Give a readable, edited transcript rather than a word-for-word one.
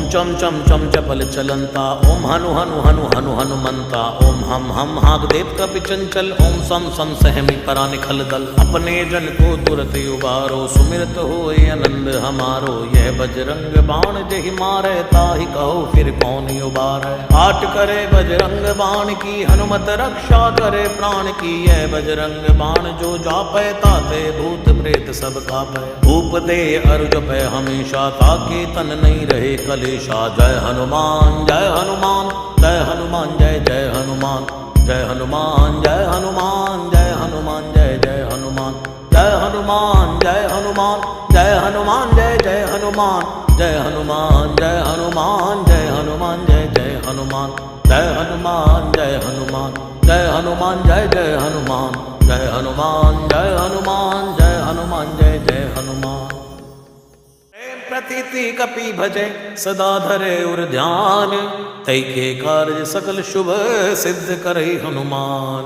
चम चम चम चपल चलंता, ओम हनु हनु हनु हनु हनुमंता, ओम हम हाग देव कपि चंचल, ओम सम सम सहमी परा निखल दल। अपने जन को तुरत उबारो, सुमिरत होए आनंद हमारो। यह बजरंग बाण जहि मारे, ताहि कहो फिर कौन उबारे। आट करे बजरंग बाण की, हनुमत रक्षा करे प्राण की। यह बजरंग बाण जो जापै, ताते भूत प्रेत सब कापै। भूप दे अरु जपै हमेशा, ताके तन नहीं रहे कलेशा। जय हनुमान जय हनुमान, जय हनुमान जय जय हनुमान। जय हनुमान जय हनुमान, जय हनुमान जय जय हनुमान। जय हनुमान जय हनुमान, जय हनुमान जय जय हनुमान। जय हनुमान जय हनुमान, जय हनुमान जय जय हनुमान। जय हनुमान जय हनुमान, जय हनुमान जय जय हनुमान। जय हनुमान जय हनुमान, जय हनुमान जय जय हनुमान। प्रतीति कपि भजे सदा धरे उर ध्यान, तै के कार्य सकल शुभ सिद्ध करे हनुमान।